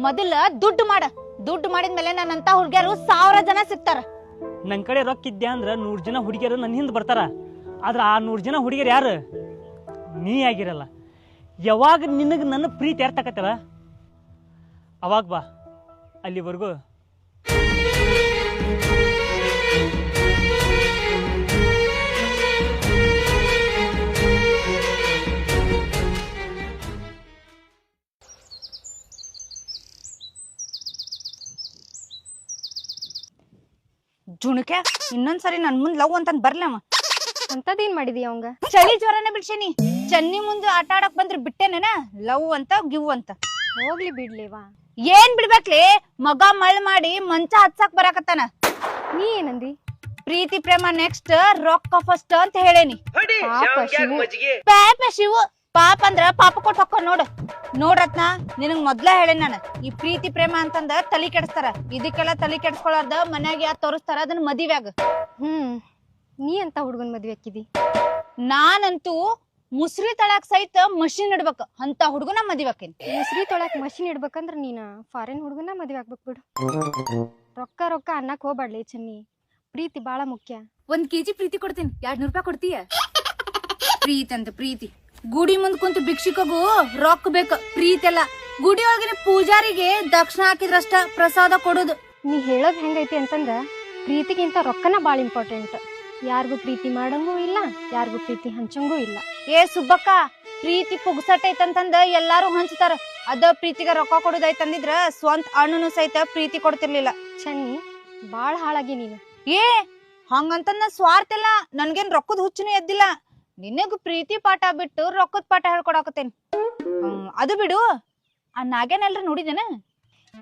ಮೊದಲ ದುಡ್ಡು ಮಾಡ. ದುಡ್ಡು ಮಾಡಿದ್ಮೇಲೆ ನನ್ನಂತ ಹುಡುಗಿಯರು 1000 ಜನ ಸಿಗ್ತಾರ. ನನ್ ಕಡೆ ರೊಕ್ಕ ಇದ್ದೆ ಅಂದ್ರ 100 ಜನ ಹುಡುಗಿಯರು ನನ್ನ ಹಿಂದೆ ಬರ್ತಾರ. ಆದ್ರ ಆ 100 ಜನ ಹುಡುಗಿಯರು ಯಾರು? ನೀ ಆಗಿರಲ್ಲ. ಯಾವಾಗ ನಿನಗೆ ನನ್ನ ಪ್ರೀತಿ ಅರ್ಥಕತ್ತಲ್ಲ ಅವಾಗ ಬಾ. ಅಲ್ಲಿವರೆಗೂ ಜುಣಕೆ ಇನ್ನೊಂದ್ಸರಿ ನನ್ ಮುಂದ್ ಲವ್ ಅಂತಂದ್ ಬರ್ಲಮ್ಮ. ಅಂತದೇನ್ ಮಾಡಿದಿ ಅವಂಗ? ಚಳಿ ಜ್ವರನೇ ಬಿಡ್ಸೇನಿ. ಚನ್ನಿ ಮುಂದೆ ಆಟ ಆಡಕ್ ಬಂದ್ರೆ ಬಿಟ್ಟೆನೇನ ಲವ್ ಅಂತ ಗಿವ್ ಅಂತ. ಹೋಗ್ಲಿ ಬಿಡ್ಲೇವಾ. ಏನ್ ಬಿಡ್ಬೇಕ್ಲಿ? ಮಗ ಮಳ್ ಮಾಡಿ ಮಂಚ ಹತ್ಸಾಕ್ ಬರಾಕತ್ತಾನ. ನೀ ಏನಂದಿ? ಪ್ರೀತಿ ಪ್ರೇಮ ನೆಕ್ಸ್ಟ್, ರೊಕ್ಕ ಫಸ್ಟ್ ಅಂತ ಹೇಳೇನಿ. ಪಾಪ ಶಿವು. ಪಾಪ ಅಂದ್ರ ಪಾಪ ಕೊಟ್ಟು ಹೊಕ್ಕ ನೋಡ್ರತ್ನ. ನಿನಗ್ ಮೊದ್ಲ ಹೇಳೇನ್ ನಾನು, ಈ ಪ್ರೀತಿ ಪ್ರೇಮ ಅಂತಂದ ತಲಿ ಕೆಡಿಸ್ತಾರ. ಇದಕ್ಕೆಲ್ಲ ತಲಿ ಕೆಡಿಸ್ಕೊಳಾರ್ದ ಮನ್ಯಾಗ ಯಾರು ತೋರಿಸ್ತಾರ ಅದನ್ನ ಮದಿವ್ಯಾಗ. ನೀ ಅಂತ ಹುಡುಗನ್ ಮದ್ವೆ ಹಾಕಿದಿ? ನಾನಂತೂ ಮುಸ್ರಿ ತಳಾಕ್ ಸಹಿತ ಮಷಿನ್ ಇಡ್ಬೇಕ ಅಂತ ಹುಡುಗನ ಮದಿವಾಕೇನಿ. ಮುಸ್ರಿ ತೊಳಕ್ ಮಷಿನ್ ಇಡ್ಬೇಕಂದ್ರ ನೀನ ಫಾರಿನ್ ಹುಡುಗನ ಮದ್ವೆ ಆಗ್ಬೇಕ್ ಬಿಡು. ರೊಕ್ಕ ರೊಕ್ಕ ಅನ್ನಕ್ ಹೋಗ್ಬಾಡ್ಲಿ ಚನ್ನಿ. ಪ್ರೀತಿ ಬಾಳ ಮುಖ್ಯ. 1 kg ಪ್ರೀತಿ ಕೊಡ್ತೀನಿ, 200 ರೂಪಾಯಿ ಕೊಡ್ತೀಯ? ಪ್ರೀತಿ ಅಂತ ಪ್ರೀತಿ. ಗುಡಿ ಮುಂದ್ ಕುಂತು ಭಿಕ್ಷಿಕಗೂ ರೊಕ್ಕ ಬೇಕ, ಪ್ರೀತಿ ಅಲ್ಲ. ಗುಡಿ ಒಳಗಿನ ಪೂಜಾರಿಗೆ ದಕ್ಷಿಣ ಹಾಕಿದ್ರಷ್ಟ ಪ್ರಸಾದ ಕೊಡೋದು. ನೀ ಹೇಳೋದ್ ಹೆಂಗೈತಿ ಅಂತಂದ್ರ ಪ್ರೀತಿಗಿಂತ ರೊಕ್ಕನ ಬಾಳ ಇಂಪಾರ್ಟೆಂಟ್. ಯಾರಿಗೂ ಪ್ರೀತಿ ಮಾಡಂಗೂ ಇಲ್ಲ, ಯಾರಿಗೂ ಪ್ರೀತಿ ಹಂಚಂಗೂ ಇಲ್ಲ. ಏ ಸುಬ್ಬಕ್ಕ, ಪ್ರೀತಿ ಪುಗ್ಸಟ್ ಐತಂತಂದ ಎಲ್ಲಾರು ಹಂಚ್ತಾರ. ಅದ ಪ್ರೀತಿಗ ರೊಕ್ಕ ಕೊಡುದೈತಂದಿದ್ರ ಸ್ವಂತ ಅಣ್ಣನು ಸಹಿತ ಪ್ರೀತಿ ಕೊಡ್ತಿರ್ಲಿಲ್ಲ. ಚನ್ನಿ ಬಾಳ ಹಾಳಾಗಿ ನೀನು. ಏ ಹಂಗಂತಂದ ಸ್ವಾರ್ಥ ಇಲ್ಲ, ನನ್ಗೇನ್ ರೊಕ್ಕದ ಹುಚ್ಚುನು ಎದ್ದಿಲ್ಲ. ನಿನಗ್ ಪ್ರೀತಿ ಪಾಠ ಬಿಟ್ಟು ರೊಕ್ಕದ ಪಾಠ ಹೇಳ್ಕೊಡಾಕತ್ತೇನಿ. ಅದು ಬಿಡು, ಆ ನಾಗೇನೆಲ್ರ ನೋಡಿದೇನ?